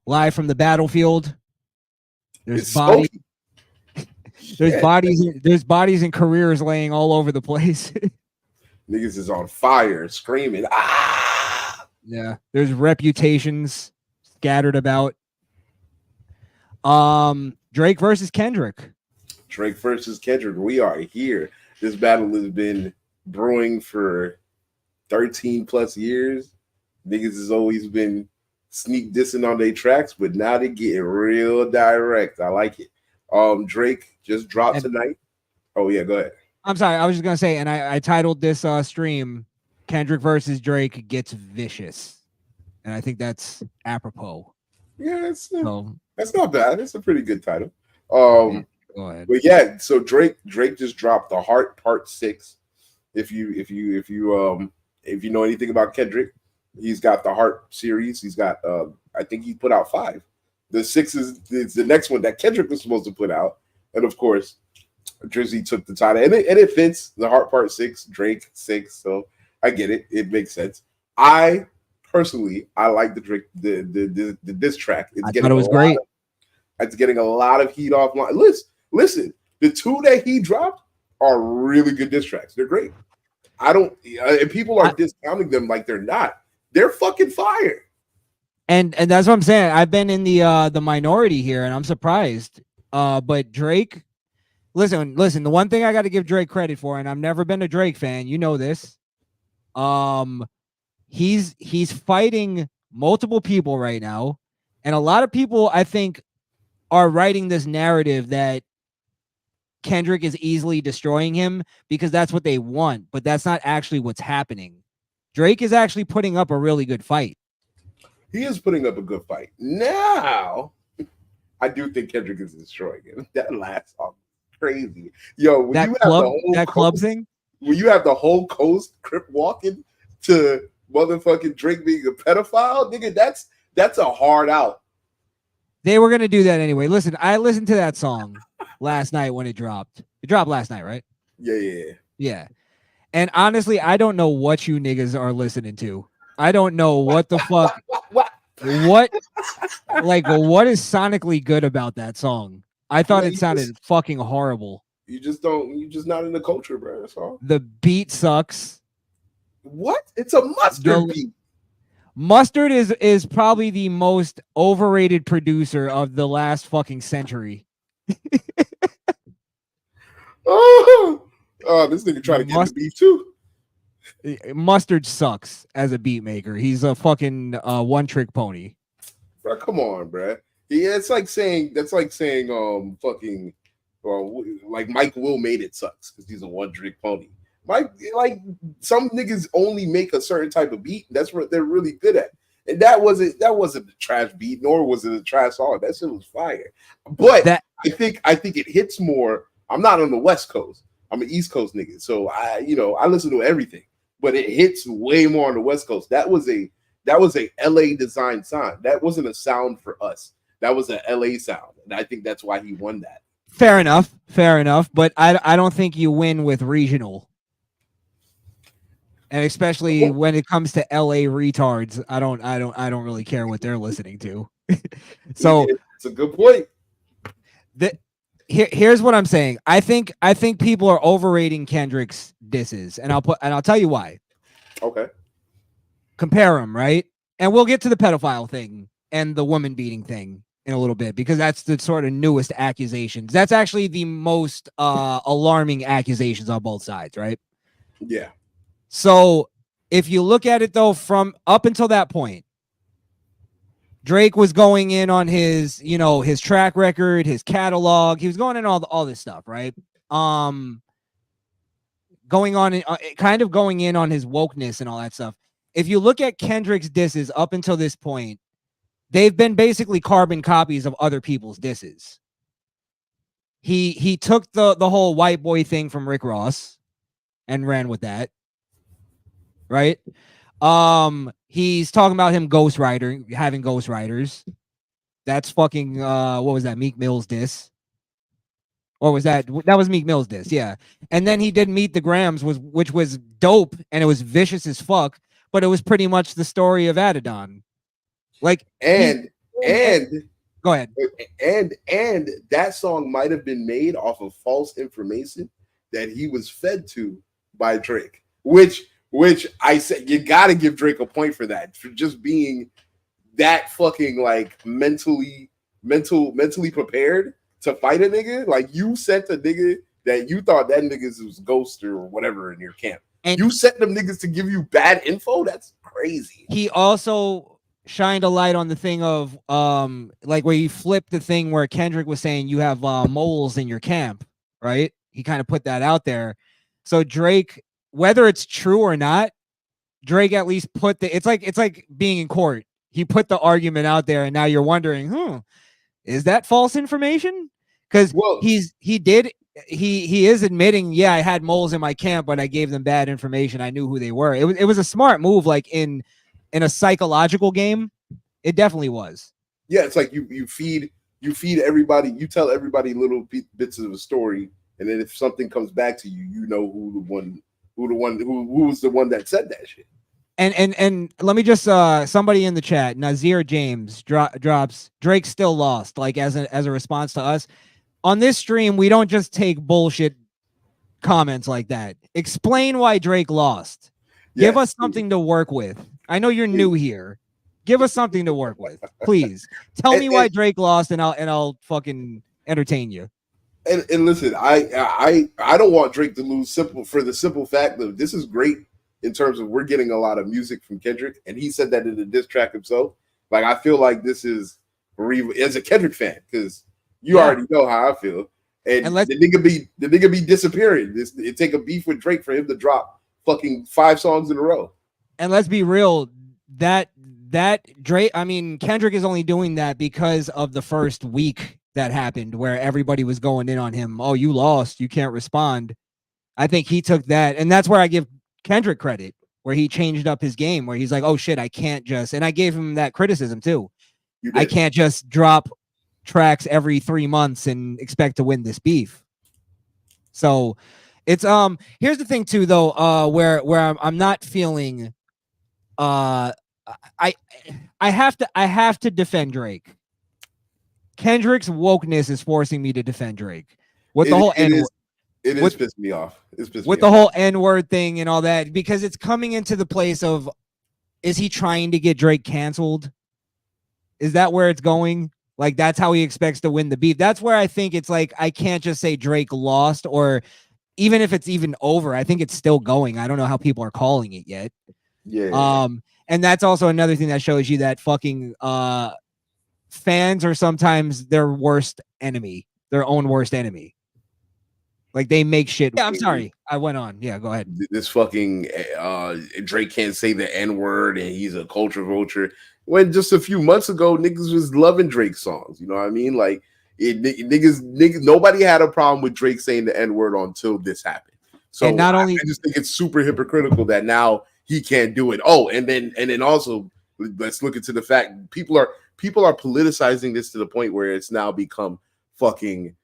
Live from the battlefield. There's It's bodies. smoky. There's Yeah. bodies. There's bodies and careers laying all over the place. Niggas is on fire, screaming. Ah! Yeah. There's reputations scattered about. Drake versus Kendrick. Drake versus Kendrick. We are here. This battle has been brewing for 13 plus years. Niggas has always been sneak dissing on their tracks, but now they getting real direct. I like it. Drake just dropped tonight. Oh yeah, go ahead. I'm sorry, I was just gonna say, and I titled this stream Kendrick versus Drake gets vicious. And I think that's apropos. Yeah, that's not bad. It's a pretty good title. Go ahead. But yeah, so Drake just dropped The Heart Part 6. If you know anything about Kendrick, he's got the Heart series. He's got I think he put out 5. The 6 is the next one that Kendrick was supposed to put out, and of course, Drizzy took the title, and it fits. The Heart Part 6, Drake 6. So I get it. It makes sense. I personally like the Drake the diss track. I thought it was great. It's getting a lot of heat offline. Listen, the 2 that he dropped are really good diss tracks. They're great. And people are discounting them like they're not. They're fucking fire. And that's what I'm saying. I've been in the minority here, and I'm surprised. But Drake, listen. The one thing I got to give Drake credit for, and I've never been a Drake fan. You know this. He's fighting multiple people right now, and a lot of people I think are writing this narrative that Kendrick is easily destroying him because that's what they want, but that's not actually what's happening. Drake is actually putting up a really good fight. He is putting up a good fight. Now, I do think Kendrick is destroying him. That last song, crazy. Yo, when that you club, have the whole that club thing, when you have the whole coast crip walking to motherfucking Drake being a pedophile, nigga, that's a hard out. They were gonna do that anyway. Listen, I listened to that song last night when it dropped. It dropped last night, right? Yeah. And honestly, I don't know what you niggas are listening to. I don't know what the fuck. What is sonically good about that song? I thought it sounded fucking horrible. You just not in the culture, bro. That's all. The beat sucks. What? It's a Mustard beat. Mustard is probably the most overrated producer of the last fucking century. This nigga trying to get the beef too. Mustard sucks as a beat maker. He's a fucking one-trick pony. Bro, come on, bro. Yeah, it's like saying fucking like Mike Will made it sucks because he's a one-trick pony. Like some niggas only make a certain type of beat. That's what they're really good at. And that wasn't a trash beat, nor was it a trash song. That shit was fire. But I think it hits more. I'm not on the West Coast. I'm an East Coast nigga. So I listen to everything. But it hits way more on the West Coast. That was a LA design sound. That wasn't a sound for us. That was an LA sound. And I think that's why he won that. Fair enough. But I don't think you win with regional. And especially when it comes to LA retards, I don't really care what they're listening to. So it's a good point. Here's what I'm saying. I think people are overrating Kendrick's disses, and I'll tell you why. Okay. Compare them, right? And we'll get to the pedophile thing and the woman beating thing in a little bit because that's the sort of newest accusations. That's actually the most alarming accusations on both sides, right? Yeah. So if you look at it though, from up until that point, Drake was going in on his, his track record, his catalog. He was going in all this stuff, right? Going in on his wokeness and all that stuff. If you look at Kendrick's disses up until this point, they've been basically carbon copies of other people's disses. He took the whole white boy thing from Rick Ross and ran with that. Right? He's talking about him having ghostwriters. That's fucking what was that? Meek Mill's diss. Or was that was Meek Mill's diss, yeah. And then he did Meet the Grams, which was dope and it was vicious as fuck, but it was pretty much the story of Adidon. Like and go ahead. And that song might have been made off of false information that he was fed to by Drake, which I said you got to give Drake a point for that, for just being that fucking like mentally prepared to fight a nigga. Like, you sent a nigga that you thought that niggas was ghost or whatever in your camp. And you sent them niggas to give you bad info. That's crazy. He also shined a light on the thing of like where you flipped the thing where Kendrick was saying you have moles in your camp, right? He kind of put that out there. So Drake, whether it's true or not, Drake at least put it's like being in court. He put the argument out there, and now you're wondering, is that false information? Because he is admitting, yeah, I had moles in my camp, but I gave them bad information. I knew who they were. It was a smart move, like in a psychological game. It definitely was. Yeah, it's like you feed everybody, you tell everybody little bits of a story, and then if something comes back to you, you know who was the one that said that shit. And let me just somebody in the chat, Nazir James drops Drake still lost, like as a response to us. On this stream, we don't just take bullshit comments like that. Explain why Drake lost. Yes. Give us something to work with. I know you're new here. Give us something to work with, please. Tell me why Drake lost, and I'll fucking entertain you. And listen, I don't want Drake to lose for the simple fact that this is great in terms of we're getting a lot of music from Kendrick, and he said that in the diss track himself. Like, I feel like this is as a Kendrick fan, because you already know how I feel. And the nigga be disappearing. It take a beef with Drake for him to drop fucking 5 songs in a row. And let's be real, that Drake, I mean, Kendrick is only doing that because of the first week that happened where everybody was going in on him. Oh, you lost, you can't respond. I think he took that, and that's where I give Kendrick credit, where he changed up his game, where he's like, oh shit, I can't just, and I gave him that criticism too. I can't just drop tracks every 3 months and expect to win this beef. So it's here's the thing too, though, where I'm not feeling I have to defend Drake. Kendrick's wokeness is forcing me to defend Drake. With the whole It is pissing me off. It's pissing with me the off. whole N-word thing and all that, because it's coming into the place of, is he trying to get Drake canceled? Is that where it's going? Like, that's how he expects to win the beef. That's where I think it's like, I can't just say Drake lost, or even if it's even over, I think it's still going. I don't know how people are calling it yet. Yeah. And that's also another thing that shows you that fucking fans are sometimes their worst enemy, their own worst enemy. Like, they make shit. Yeah, I'm sorry. I went on. Yeah, go ahead. This fucking Drake can't say the N-word and he's a culture vulture. When just a few months ago, niggas was loving Drake songs. You know what I mean? Like, niggas, nobody had a problem with Drake saying the N-word until this happened. So and not only, I just think it's super hypocritical that now he can't do it. Oh, and then also, let's look into the fact people are politicizing this to the point where it's now become fucking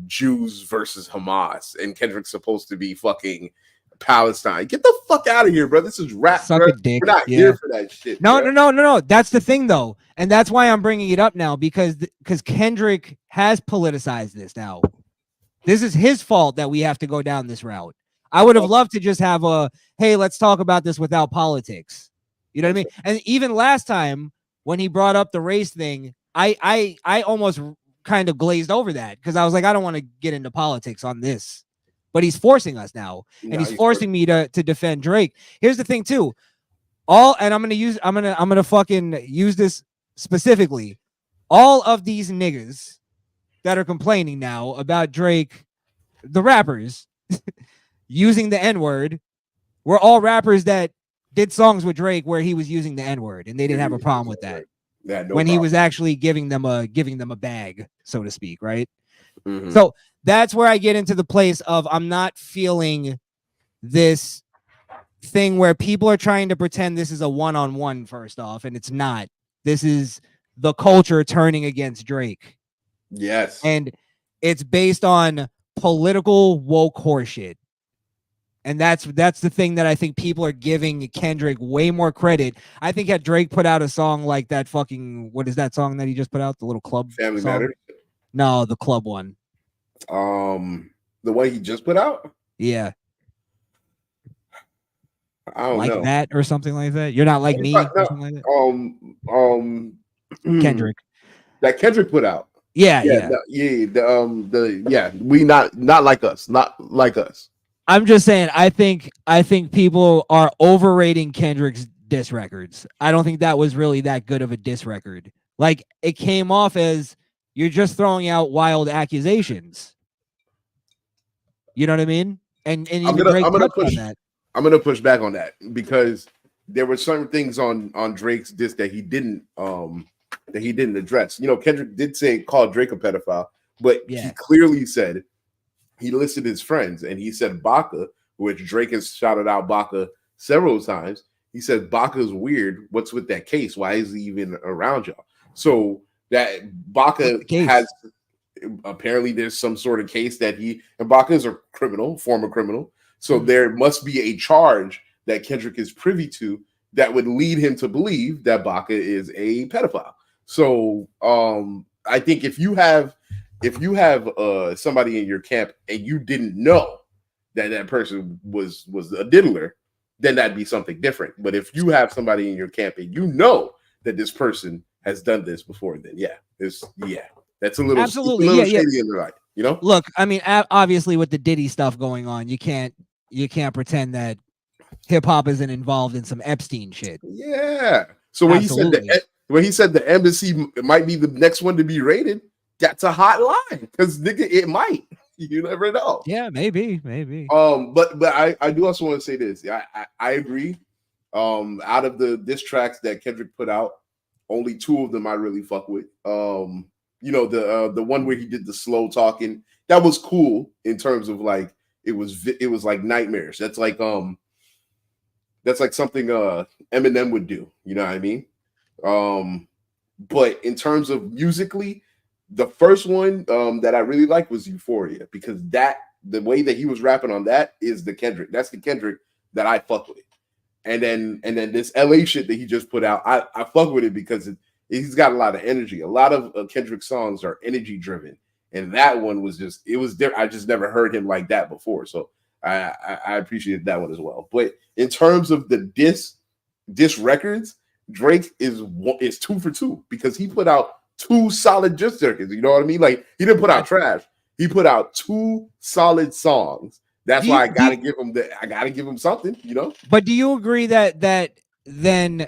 Jews versus Hamas, and Kendrick's supposed to be fucking Palestine. Get the fuck out of here, bro. This is rap, bro. We're not here for that shit. No. That's the thing, though, and that's why I'm bringing it up now, because Kendrick has politicized this now. This is his fault that we have to go down this route. I would have loved to just have hey, let's talk about this without politics. You know what I mean? And even last time when he brought up the race thing, I almost kind of glazed over that, because I was like, I don't want to get into politics on this. But he's forcing us now, and he's forcing me to defend Drake. Here's the thing too. And I'm gonna fucking use this specifically. All of these niggas that are complaining now about Drake, the rappers, using the N-word, were all rappers that did songs with Drake where he was using the N-word, and they didn't have a problem with that. Yeah, when he was actually giving them a bag, so to speak, right? Mm-hmm. So that's where I get into the place of, I'm not feeling this thing where people are trying to pretend this is a one-on-one, first off, and it's not. This is the culture turning against Drake. Yes. And it's based on political woke horseshit. And that's the thing that I think people are giving Kendrick way more credit. I think had Drake put out a song like that fucking, what is that song that he just put out? The little club Family song? Matters. No, the club one. The one he just put out. Yeah. I don't like know. that or something like that. You're not like me or something like that. Kendrick. That Kendrick put out. Yeah. We not like us. Not like us. I'm just saying, I think people are overrating Kendrick's diss records. I don't think that was really that good of a diss record. Like, it came off as you're just throwing out wild accusations. You know what I mean? And even Drake touched on that. I'm gonna push back on that because there were certain things on Drake's diss that he didn't address. You know, Kendrick did call Drake a pedophile, but he clearly said he listed his friends and he said Baca, which Drake has shouted out Baca several times. He said Baca's weird. What's with that case? Why is he even around y'all? So that Baca has apparently there's some sort of case that Baca is a former criminal. So there must be a charge that Kendrick is privy to that would lead him to believe that Baca is a pedophile. So I think if you have somebody in your camp and you didn't know that person was a diddler, then that'd be something different. But if you have somebody in your camp and you know that this person has done this before, then that's a little shady in the light, you know? Look, I mean, obviously with the Diddy stuff going on, you can't pretend that hip hop isn't involved in some Epstein shit. Yeah. So when he said the embassy might be the next one to be raided, that's a hot line because nigga, it might. You never know. Yeah, maybe. But I do also want to say this. I agree. Out of the diss tracks that Kendrick put out, only 2 of them I really fuck with. You know, the one where he did the slow talking, that was cool in terms of like it was like nightmares. That's like something Eminem would do. You know what I mean? But in terms of musically, the first one that I really liked was Euphoria because the way that he was rapping on that is the Kendrick. That's the Kendrick that I fuck with. And then this LA shit that he just put out, I fuck with it because he's got a lot of energy. A lot of Kendrick songs are energy driven, and that one was different. I just never heard him like that before, so I appreciated that one as well. But in terms of the diss records, Drake is 2 for 2 because he put out 2 solid diss records. You know what I mean? Like he didn't put out trash. He put out 2 solid songs. That's why I gotta give him something, you know. But do you agree that then,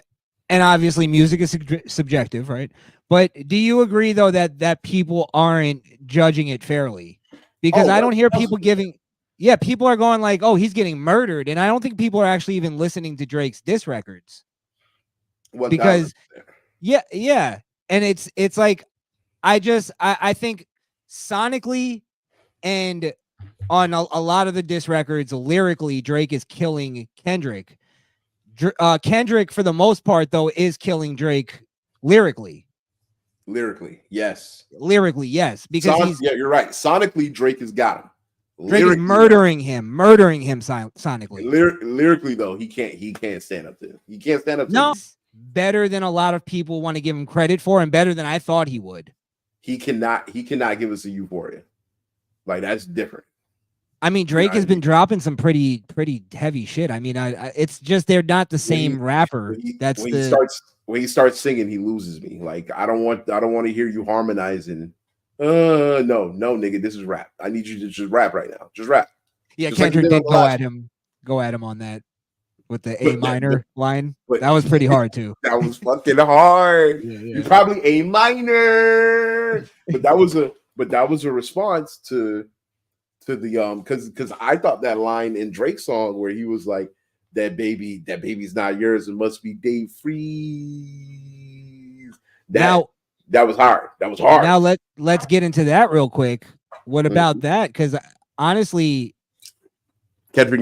and obviously music is subjective, right? But do you agree though that people aren't judging it fairly? Because I don't hear people giving. Yeah, people are going like, "Oh, he's getting murdered," and I don't think people are actually even listening to Drake's diss records. Because, yeah, and it's like, I think sonically and on a lot of the diss records, lyrically, Drake is killing Kendrick. Kendrick, for the most part, though, is killing Drake lyrically. Lyrically, yes. Because you're right. Sonically, Drake has got him. Drake is murdering him sonically. Lyrically, though, he can't stand up to him. He can't stand up to him. Better than a lot of people want to give him credit for, and better than I thought he would. He cannot give us a Euphoria. Like that's different. I mean, Drake has been dropping some pretty heavy shit. I mean, it's just they're not the same rapper. When he starts singing, he loses me. Like I don't want to hear you harmonizing. No, nigga, this is rap. I need you to just rap right now. Just rap. Yeah, just Kendrick did go at him on that with the A minor line. That was pretty hard too. That was fucking hard. You probably A minor, but that was a response to the because I thought that line in Drake's song where he was like that baby's not yours, it must be Dave Freeze. That was hard. Now let's get into that real quick. What about that? Because honestly, Kendrick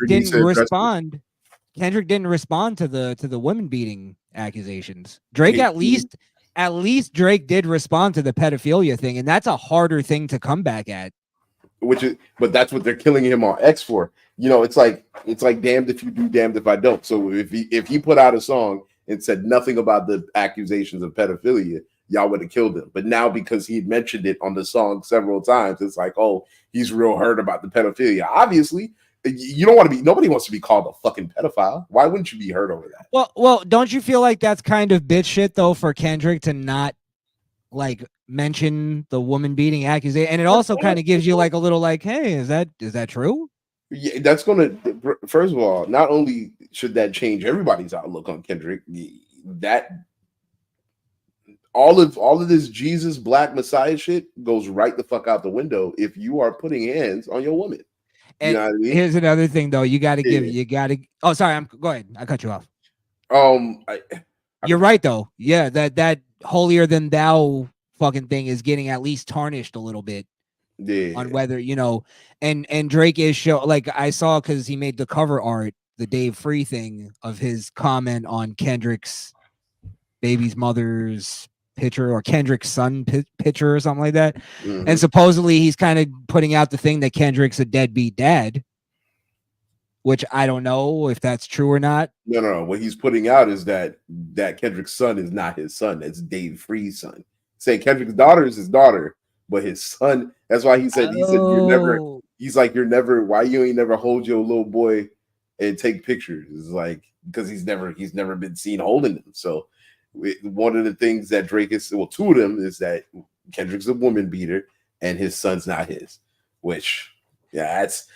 didn't respond. Kendrick didn't respond to the women beating accusations. Drake at least Drake did respond to the pedophilia thing, and that's a harder thing to come back at. but that's what they're killing him on X for. You know, it's like damned if you do, damned if I don't. So if he put out a song and said nothing about the accusations of pedophilia, y'all would have killed him. But now because he mentioned it on the song several times, it's like, oh, he's real hurt about the pedophilia. Obviously, you don't want to be. Nobody wants to be called a fucking pedophile. Why wouldn't you be hurt over that? Well, don't you feel like that's kind of bitch shit though for Kendrick to not like mention the woman beating accusation, and it also kind of gives you like a little like, hey, is that true? Yeah, that's gonna. First of all, not only should that change everybody's outlook on Kendrick, that all of this Jesus Black Messiah shit goes right the fuck out the window if you are putting hands on your woman. You And know what I mean? here's another thing though, you got to give, Yeah. you got to. Oh, sorry, go ahead. I cut you off. You're right though. Yeah, that holier than thou fucking thing is getting at least tarnished a little bit. Yeah. On whether, you know, and Drake is show, like I saw, because he made the cover art, the Dave Free thing of his comment on Kendrick's baby's mother's picture, or Kendrick's son picture or something like that. Mm-hmm. And supposedly he's kind of putting out the thing that Kendrick's a deadbeat dad, which I don't know if that's true or not. No. What he's putting out is that Kendrick's son is not his son. It's Dave Free's son. Saying Kendrick's daughter is his daughter, but his son. That's why he said you're never. He's like, you're never. Why you ain't never hold your little boy and take pictures? It's like, because he's never been seen holding them. So one of the things that Drake is, well, two of them is that Kendrick's a woman beater and his son's not his. Which, yeah, that's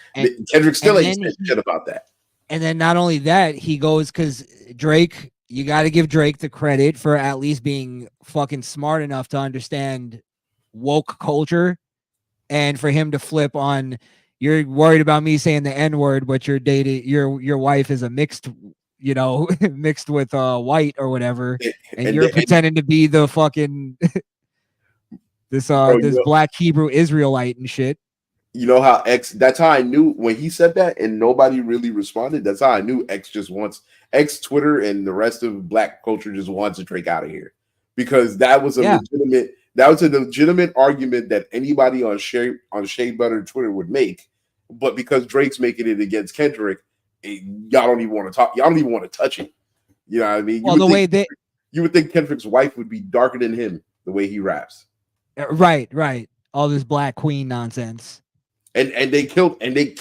Kendrick still ain't said shit about that. And then not only that, he goes, because Drake, you got to give Drake the credit for at least being fucking smart enough to understand woke culture, and for him to flip on, you're worried about me saying the N-word, but you're dating, your wife is a mixed, you know, mixed with white or whatever, and you're pretending to be the fucking this black Hebrew Israelite and shit. You know how X, that's how I knew when he said that and nobody really responded. That's how I knew X just wants, X Twitter and the rest of black culture just wants Drake out of here, because that was a legitimate argument that anybody on Shea Butter Twitter would make. But because Drake's making it against Kendrick, y'all don't even want to talk. Y'all don't even want to touch it. You know what I mean? Well, you would think Kendrick's wife would be darker than him the way he raps. Right. All this Black Queen nonsense. And they killed Drake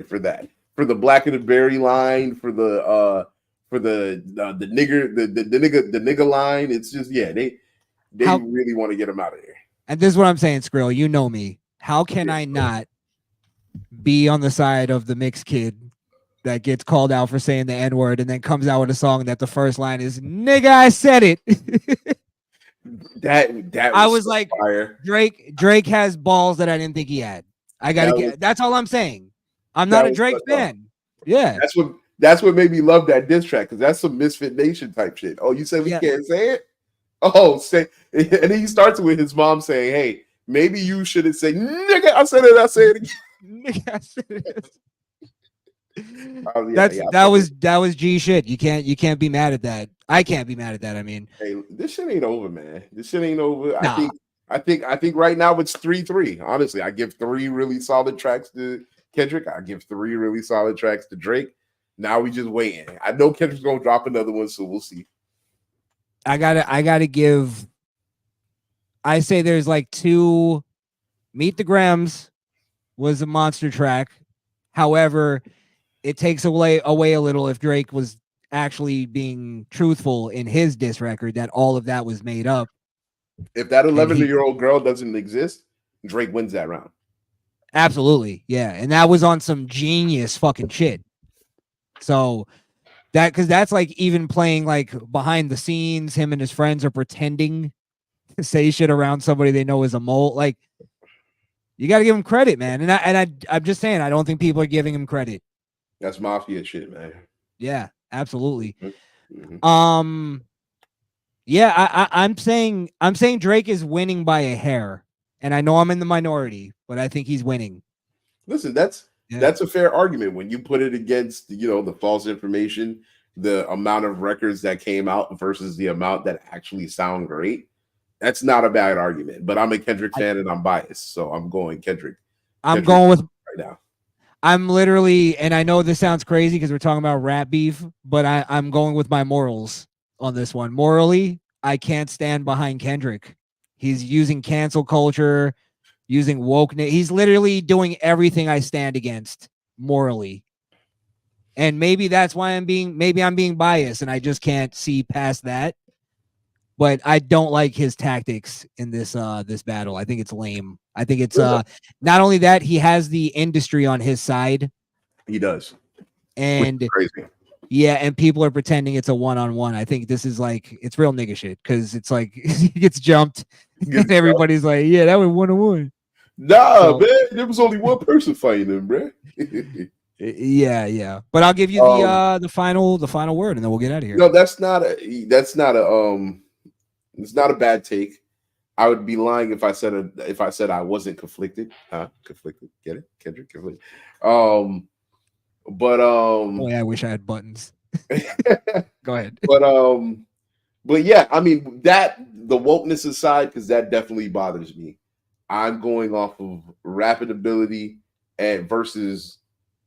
for that. For the Black and the Berry line, for the nigga line. It's just, yeah, they really want to get him out of there. And this is what I'm saying, Skrill. You know me. How can I not be on the side of the mixed kid that gets called out for saying the N-word and then comes out with a song that the first line is "Nigga, I said it." I was like, fire. Drake has balls that I didn't think he had. That's all I'm saying. I'm not a Drake fan. Yeah. That's what made me love that diss track, because that's some Misfit Nation type shit. Oh, you said we can't say it? Oh, say, and then he starts with his mom saying, "Hey, maybe you shouldn't say nigga. I said it again." Nigga, I said it. That was G shit. You can't be mad at that. I can't be mad at that. I mean, hey, this shit ain't over, man. This shit ain't over. Nah. I think right now it's 3-3. Honestly, I give 3 really solid tracks to Kendrick. I give 3 really solid tracks to Drake. Now we just waiting. I know Kendrick's gonna drop another one, so we'll see. I gotta give. I say there's like 2. Meet the Grams was a monster track. However, it takes away a little if Drake was actually being truthful in his diss record that all of that was made up. If that 11-year-old girl doesn't exist, Drake wins that round. Absolutely. Yeah. And that was on some genius fucking shit. So because that's like even playing like behind the scenes, him and his friends are pretending to say shit around somebody they know is a mole. Like, you got to give him credit, man. And I'm just saying, I don't think people are giving him credit. That's mafia shit, man. Yeah, absolutely. Mm-hmm. Yeah, I'm saying Drake is winning by a hair, and I know I'm in the minority, but I think he's winning. Listen, that's a fair argument when you put it against, you know, the false information, the amount of records that came out versus the amount that actually sound great. That's not a bad argument, but I'm a Kendrick I, fan and I'm biased, so I'm going Kendrick. I'm Kendrick going with. right now. I'm literally, and I know this sounds crazy because we're talking about rap beef, but I'm going with my morals on this one. Morally, I can't stand behind Kendrick. He's using cancel culture, using wokeness. He's literally doing everything I stand against morally. And maybe that's why maybe I'm being biased and I just can't see past that. But I don't like his tactics in this battle. I think it's lame. I think it's not only that, he has the industry on his side. He does, which is And crazy. yeah, and people are pretending it's a one-on-one. I think this is like it's real nigga shit because it's like he gets jumped and everybody's like, yeah, that was one-on-one. Nah, So, man, there was only one person fighting him, bro. yeah. But I'll give you the final word, and then we'll get out of here. No, that's not a it's not a bad take. I would be lying if I said I wasn't conflicted. Conflicted. Get it? Kendrick conflicted. But Boy, I wish I had buttons. Go ahead. But yeah, I mean that the wokeness aside, because that definitely bothers me. I'm going off of rapping ability and versus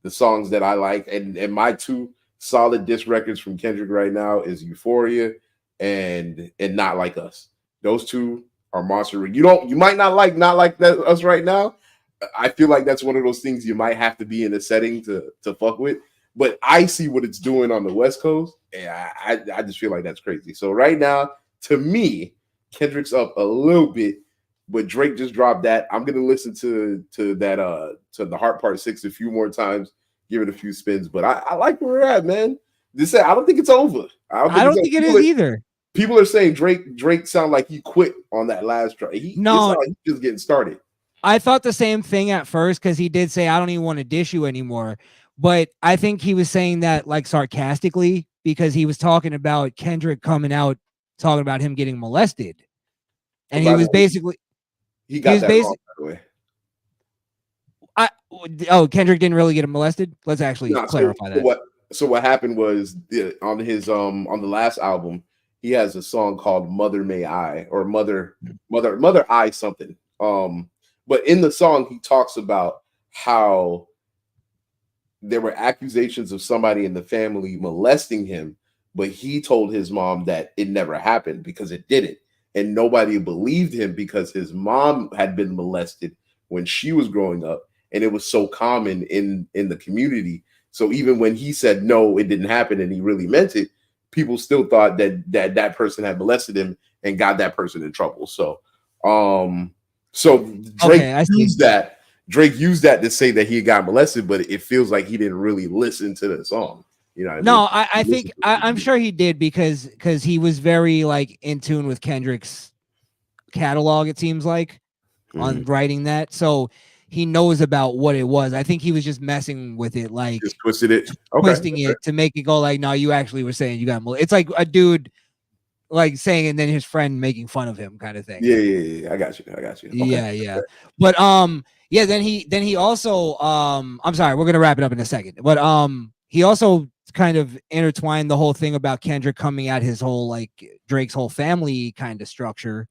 the songs that I like, and my two solid diss records from Kendrick right now is Euphoria and Not Like Us. Those two are monster. You might not like that us right now. I feel like that's one of those things you might have to be in a setting to fuck with. But I see what it's doing on the West Coast, and I just feel like that's crazy. So right now, to me, Kendrick's up a little bit, but Drake just dropped that. I'm gonna listen to that to the Heart Part 6 a few more times, give it a few spins. But I like where we're at, man. I don't think it's over. I don't think it is either. People are saying Drake sound like he quit on that last track. It sound like he's just getting started. I thought the same thing at first because he did say, I don't even want to dish you anymore. But I think he was saying that like sarcastically because he was talking about Kendrick coming out talking about him getting molested. And he was basically he got that wrong, by the way. Kendrick didn't really get molested. Let's actually clarify that. So what happened was on his on the last album, he has a song called Mother May I or Mother I something. But in the song, he talks about how there were accusations of somebody in the family molesting him, but he told his mom that it never happened because it didn't. And nobody believed him because his mom had been molested when she was growing up. And it was so common in the community. So even when he said, no, it didn't happen and he really meant it, people still thought that person had molested him and got that person in trouble. So Drake used that. Drake used that to say that he got molested, but it feels like he didn't really listen to the song. You know what I mean? I think I'm sure he did because he was very like in tune with Kendrick's catalog, it seems like, on writing that. So he knows about what it was. I think he was just messing with it, like just twisting it to make it go like, no, you actually were saying you got molested. It's like a dude like saying and then his friend making fun of him kind of thing. Yeah. I got you. Okay. Yeah. But yeah, then he also I'm sorry, we're gonna wrap it up in a second. But he also kind of intertwined the whole thing about Kendrick coming at his whole like Drake's whole family kind of structure.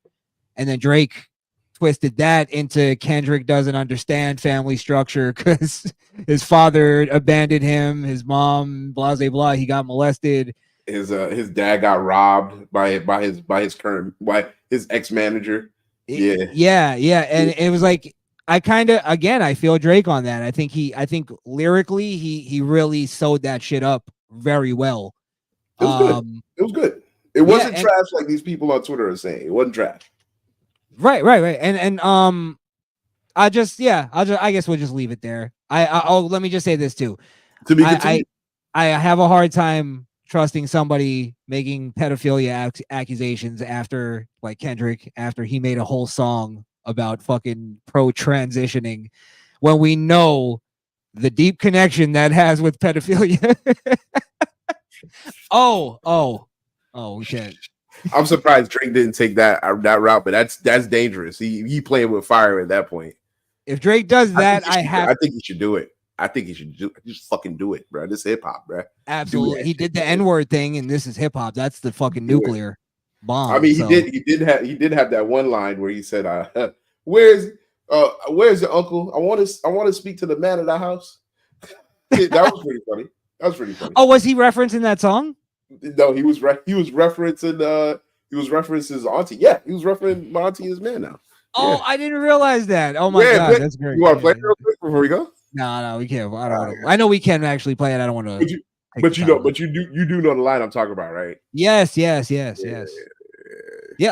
And then Drake twisted that into Kendrick doesn't understand family structure because his father abandoned him, his mom, blah blah blah. He got molested. His dad got robbed by his ex-manager. Yeah. And it was like I feel Drake on that. I think lyrically he really sewed that shit up very well. It was good. It wasn't trash like these people on Twitter are saying. It wasn't trash. Right. And I guess we'll just leave it there. Let me just say this too. To be continued. I have a hard time trusting somebody making pedophilia accusations after like Kendrick, after he made a whole song about fucking pro transitioning when we know the deep connection that has with pedophilia. Oh, shit. I'm surprised Drake didn't take that route, but that's dangerous. He playing with fire at that point. If Drake does that, I think he should do it. I think he should just fucking do it, bro. This is hip hop, bro. Absolutely. He did the N-word thing, and this is hip hop. That's the fucking nuclear. bomb. I mean, so. he did have that one line where he said, where's your uncle? I want to speak to the man of the house." That was pretty funny. That was pretty funny. Oh, was he referencing that song? No, he was referencing his auntie. Yeah, he was referencing my auntie his man now. Oh, Yeah. I didn't realize that. Oh my god, that's great. You want to play it real quick before we go? No, we can't. I don't want to. I know we can actually play it. I don't want to. But you do know the line I'm talking about, right? Yes. Yeah,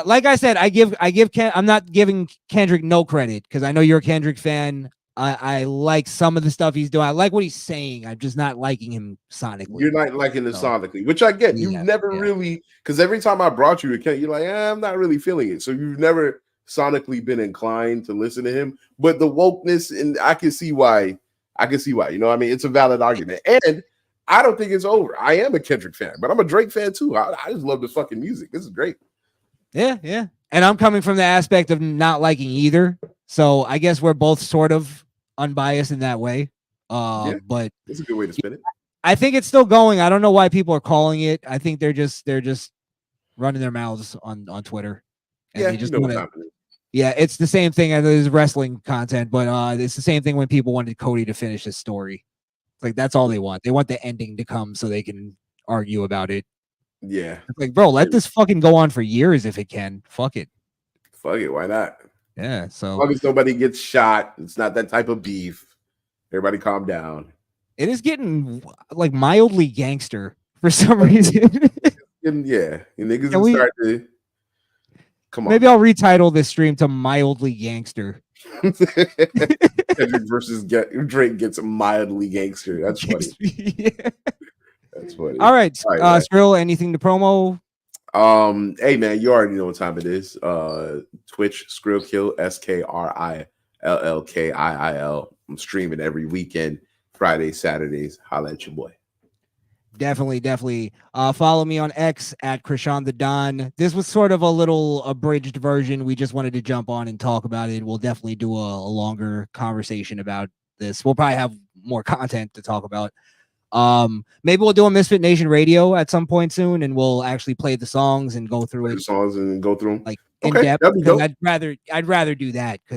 like I said, I'm not giving Kendrick no credit because I know you're a Kendrick fan. I like some of the stuff he's doing. I like what he's saying. I'm just not liking him sonically. You're not liking it sonically, which I get. You've never really, because every time I brought you to Kendrick, you're like, I'm not really feeling it. So you've never sonically been inclined to listen to him. But the wokeness, and I can see why. You know what I mean? It's a valid argument. And I don't think it's over. I am a Kendrick fan, but I'm a Drake fan too. I just love the fucking music. This is great. Yeah. And I'm coming from the aspect of not liking either. So I guess we're both sort of unbiased in that way. But it's a good way to spin it. I think it's still going. I don't know why people are calling it. I think they're just running their mouths on Twitter. And they just it's the same thing as wrestling content, but it's the same thing when people wanted Cody to finish his story. It's like that's all they want. They want the ending to come so they can argue about it. Yeah. It's like, bro, let this fucking go on for years if it can. Fuck it. Why not? Yeah. So as long as nobody gets shot, it's not that type of beef. Everybody calm down. It is getting like mildly gangster for some reason. Yeah. And niggas start to come on. Maybe I'll retitle this stream to Mildly Gangster. Kendrick versus Drake gets mildly gangster. That's funny. Yeah. That's funny. All right. Skrill, anything to promo? Hey man, you already know what time it is. Twitch, SkrillKill, SkrillKill. I'm streaming every weekend, Fridays, Saturdays. Holla at your boy. Definitely. Follow me on X at Crishaun the Don. This was sort of a little abridged version. We just wanted to jump on and talk about it. We'll definitely do a longer conversation about this. We'll probably have more content to talk about. Maybe we'll do a Misfit Nation radio at some point soon, and we'll actually play the songs and go through them like in depth. I'd rather do that because